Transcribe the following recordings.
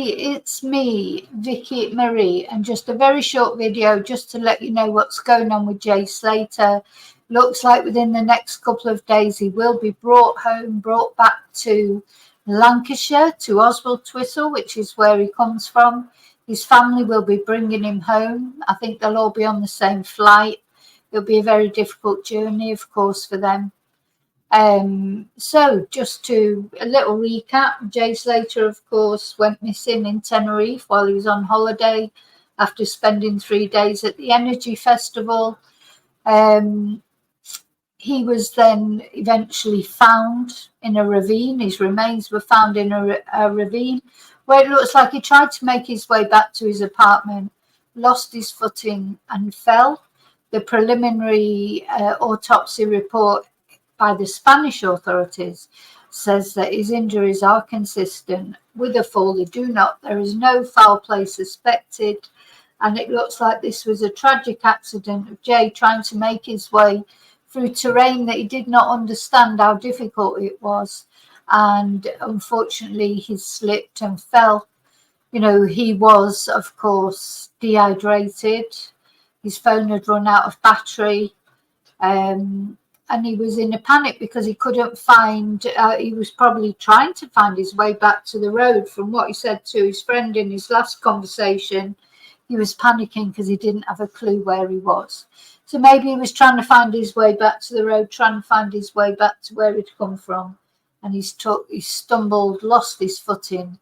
It's me, Vicki Marie, and just a very short video just to let you know what's going on with Jay Slater. Looks like within the next couple of days he will be brought home, brought back to Lancashire, to Oswald Twistle, which is where he comes from. His family will be bringing him home. I think they'll all be on the same flight. It'll be a very difficult journey, of course, for them. So just to a little recap, Jay Slater, of course, went missing in Tenerife while he was on holiday after spending 3 days at the Energy Festival. He was then eventually found in a ravine. His remains were found in a ravine where it looks like he tried to make his way back to his apartment, lost his footing and fell. The preliminary autopsy report by the Spanish authorities says that his injuries are consistent with a fall. There is no foul play suspected, and it looks like this was a tragic accident of Jay trying to make his way through terrain that he did not understand how difficult it was, and unfortunately he slipped and fell. You know, he was, of course, dehydrated. His phone had run out of battery. And he was in a panic because he couldn't find, he was probably trying to find his way back to the road. From what he said to his friend in his last conversation, he was panicking because he didn't have a clue where he was. So maybe he was trying to find his way back to the road, trying to find his way back to where he'd come from. And he stumbled, lost his footing.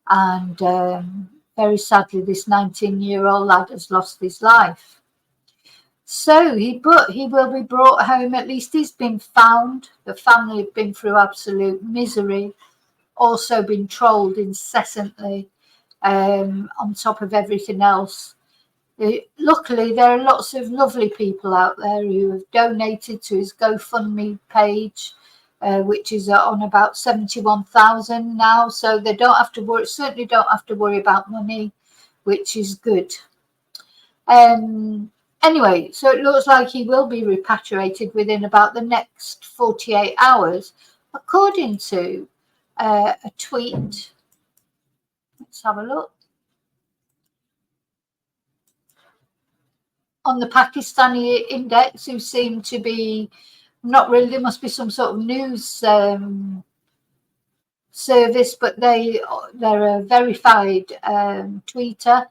And very sadly, this 19-year-old lad has lost his life. So he will be brought home. At least he's been found. The family have been through absolute misery, also been trolled incessantly on top of everything else. Luckily, there are lots of lovely people out there who have donated to his GoFundMe page, which is on about 71,000 now. So they don't have to worry, certainly don't have to worry about money, which is good. Anyway, so it looks like he will be repatriated within about the next 48 hours, according to a tweet. Let's have a look. On the Pakistani index, who seem to be not really, there must be some sort of news service, but they're a verified tweeter.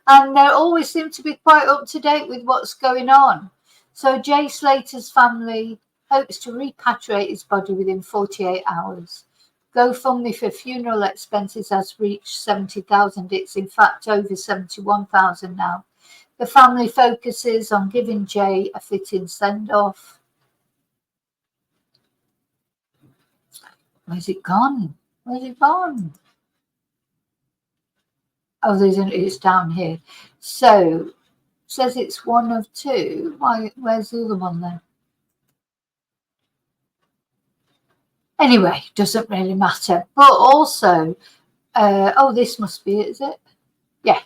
And they always seem to be quite up to date with what's going on. So Jay Slater's family hopes to repatriate his body within 48 hours. GoFundMe for funeral expenses has reached 70,000. It's in fact over 71,000 now. The family focuses on giving Jay a fitting send-off. Where's it gone? Where's it gone? Oh, it's down here. So it says it's one of two. Where's the other one then? Anyway, doesn't really matter. But also, this must be it, is it? Yeah.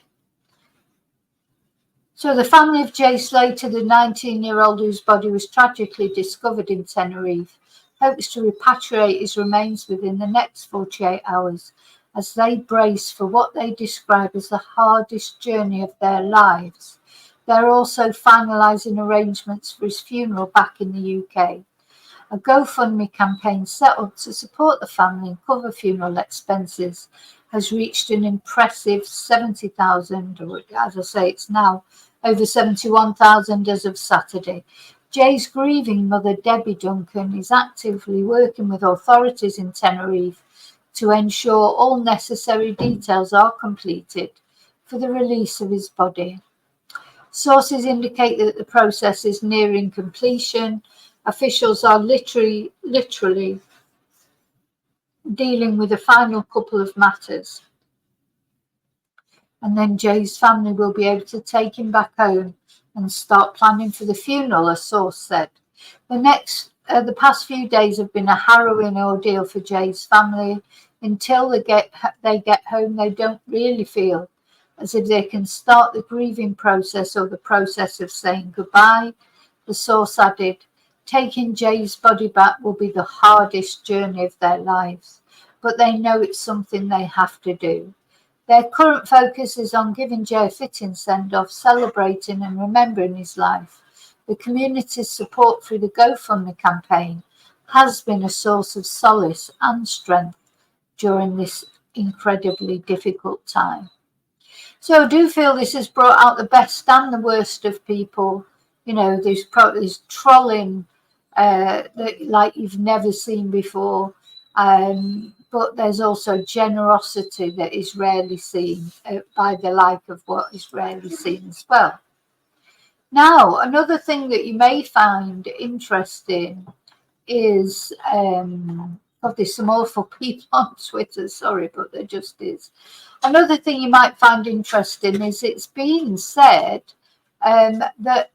So the family of Jay Slater, the 19-year-old whose body was tragically discovered in Tenerife, hopes to repatriate his remains within the next 48 hours. As they brace for what they describe as the hardest journey of their lives. They're also finalising arrangements for his funeral back in the UK. A GoFundMe campaign set up to support the family and cover funeral expenses has reached an impressive 70,000, or as I say, it's now over 71,000 as of Saturday. Jay's grieving mother, Debbie Duncan, is actively working with authorities in Tenerife to ensure all necessary details are completed for the release of his body. Sources indicate that the process is nearing completion. Officials are literally dealing with the final couple of matters. And then Jay's family will be able to take him back home and start planning for the funeral, a source said. The past few days have been a harrowing ordeal for Jay's family. Until they get home, they don't really feel as if they can start the grieving process or the process of saying goodbye. The source added, taking Jay's body back will be the hardest journey of their lives, but they know it's something they have to do. Their current focus is on giving Joe a fitting send-off, celebrating and remembering his life. The community's support through the GoFundMe campaign has been a source of solace and strength during this incredibly difficult time. So I do feel this has brought out the best and the worst of people. You know, there's trolling like you've never seen before. But there's also generosity that is rarely seen by the like of what is rarely seen as well. Now, another thing that you may find interesting is, there's some awful people on Twitter, sorry, but there just is. Another thing you might find interesting is it's being said that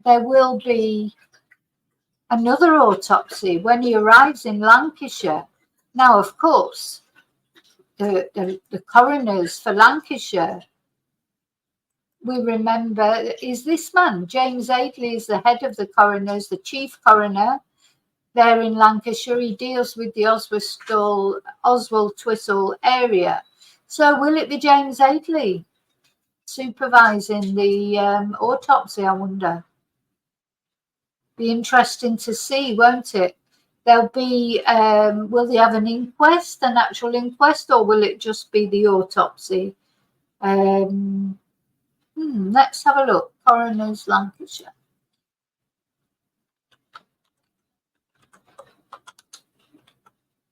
there will be another autopsy when he arrives in Lancashire. Now, of course, the coroners for Lancashire, we remember, is this man, James Aidley, is the head of the coroners, the chief coroner there in Lancashire. He deals with the Oswald Twistle area. So will it be James Aidley supervising the autopsy, I wonder? Be interesting to see, won't it? There'll be, will they have an inquest, an actual inquest, or will it just be the autopsy? Let's have a look. Coroners, Lancashire.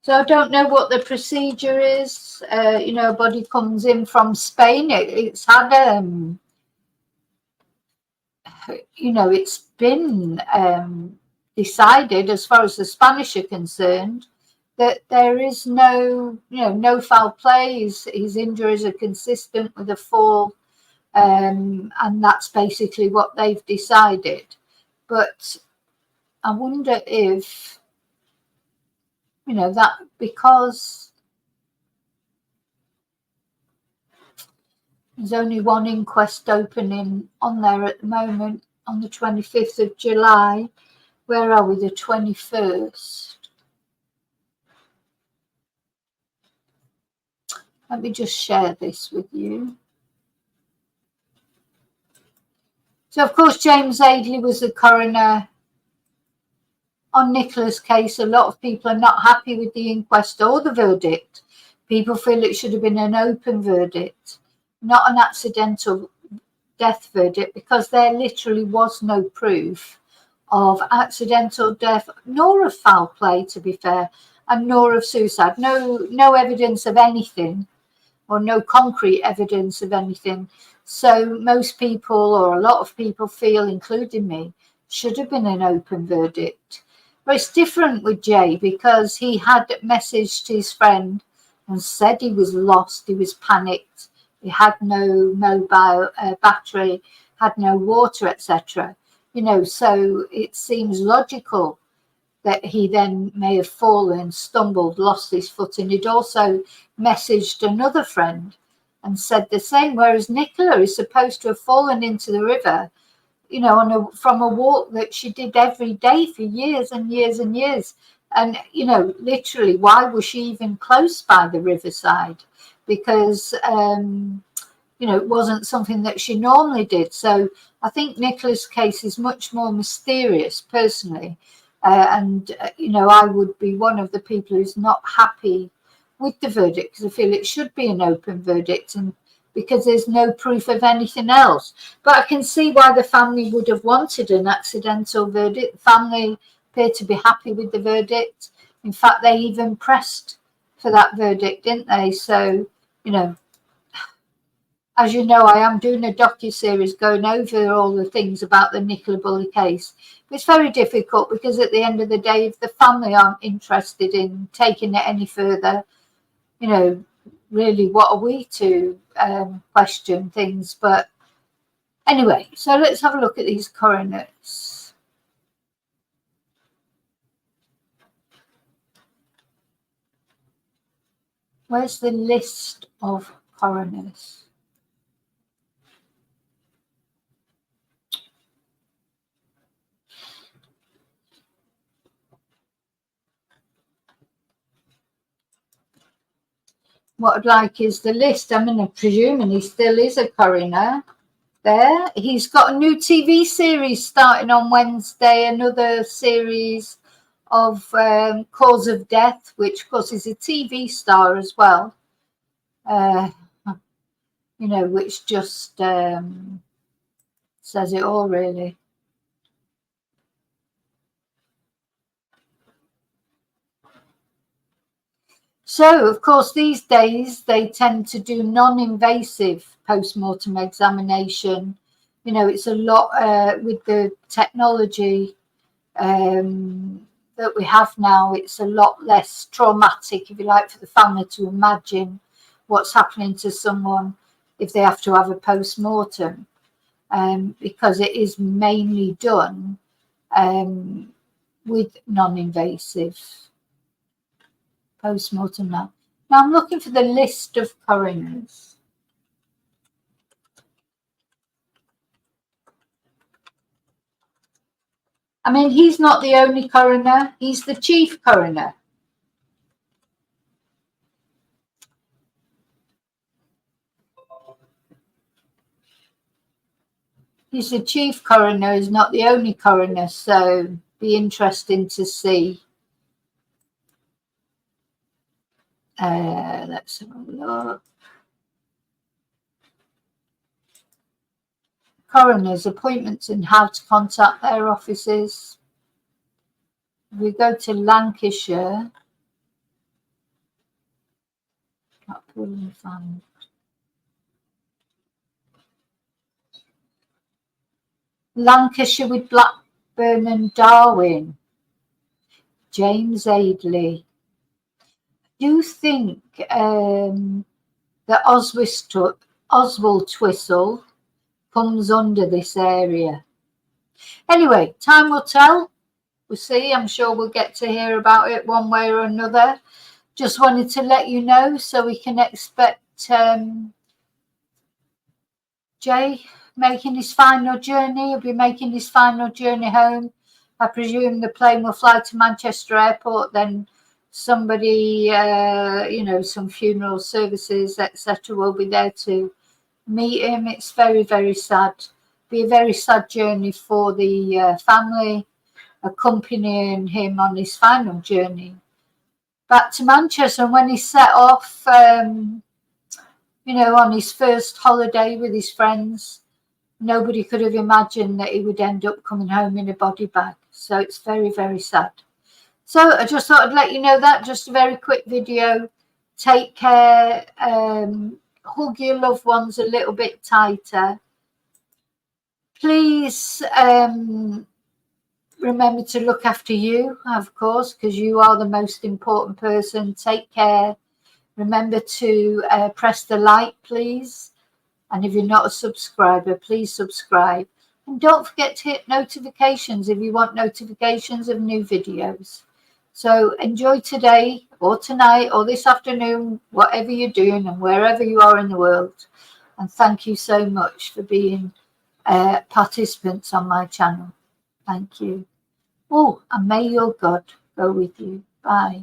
So I don't know what the procedure is. You know, a body comes in from Spain. It's had, you know, it's been decided, as far as the Spanish are concerned, that there is no, you know, no foul play. His injuries are consistent with a fall, and that's basically what they've decided. But I wonder if, you know, that because there's only one inquest opening on there at the moment on the 25th of July. Where are we? The 21st. Let me just share this with you. So, of course, James Aidley was the coroner on Nicola's case. A lot of people are not happy with the inquest or the verdict. People feel it should have been an open verdict, not an accidental death verdict, because there literally was no proof of accidental death, nor of foul play, to be fair, and nor of suicide. No evidence of anything, or no concrete evidence of anything. So most people, or a lot of people, feel, including me, should have been an open verdict. But it's different with Jay, because he had messaged his friend and said he was lost, he was panicked, he had no mobile battery, had no water, etc. You know, so it seems logical that he then may have fallen, stumbled, lost his footing. He'd also messaged another friend and said the same, whereas Nicola is supposed to have fallen into the river, you know, from a walk that she did every day for years and years and years. And, you know, literally, why was she even close by the riverside? Because, you know, it wasn't something that she normally did. So I think Nicola's case is much more mysterious, personally. You know, I would be one of the people who's not happy with the verdict, because I feel it should be an open verdict, and because there's no proof of anything else. But I can see why the family would have wanted an accidental verdict. The family appear to be happy with the verdict. In fact, they even pressed for that verdict, didn't they? So, you know, as you know, I am doing a docu-series going over all the things about the Nicola Bulley case. It's very difficult, because at the end of the day, if the family aren't interested in taking it any further, you know, really, what are we to question things? But anyway, so let's have a look at these coroners. Where's the list of coroners? what I'd like is the list. I'm presuming he still is a coroner there. He's got a new TV series starting on Wednesday, another series of Cause of Death, which of course is a TV star as well, you know, which just says it all, really. So, of course, these days they tend to do non-invasive post-mortem examination. You know, it's a lot with the technology that we have now. It's a lot less traumatic, if you like, for the family to imagine what's happening to someone if they have to have a post-mortem, because it is mainly done with non-invasive post-mortem now. Now I'm looking for the list of coroners. I mean, he's not the only coroner, he's the chief coroner. He's the chief coroner, he's not the only coroner, so be interesting to see. Let's have a look. Coroners, appointments and how to contact their offices. We go to Lancashire. Lancashire with Blackburn and Darwin. James Aidley. Do you think that Oswald Twistle comes under this area? Anyway, time will tell. We'll see. I'm sure we'll get to hear about it one way or another. Just wanted to let you know so we can expect Jay making his final journey. He'll be making his final journey home. I presume the plane will fly to Manchester Airport, then somebody, you know, some funeral services, etc., will be there to meet him. It's very, very sad. Be a very sad journey for the family, accompanying him on his final journey back to Manchester. And when he set off, you know, on his first holiday with his friends, nobody could have imagined that he would end up coming home in a body bag. So it's very, very sad. So I just thought I'd let you know that. Just a very quick video. Take care. Hug your loved ones a little bit tighter. Please remember to look after you, of course, because you are the most important person. Take care. Remember to press the like, please. And if you're not a subscriber, please subscribe. And don't forget to hit notifications if you want notifications of new videos. So enjoy today or tonight or this afternoon, whatever you're doing and wherever you are in the world. And thank you so much for being participants on my channel. Thank you. Oh, and may your God go with you. Bye.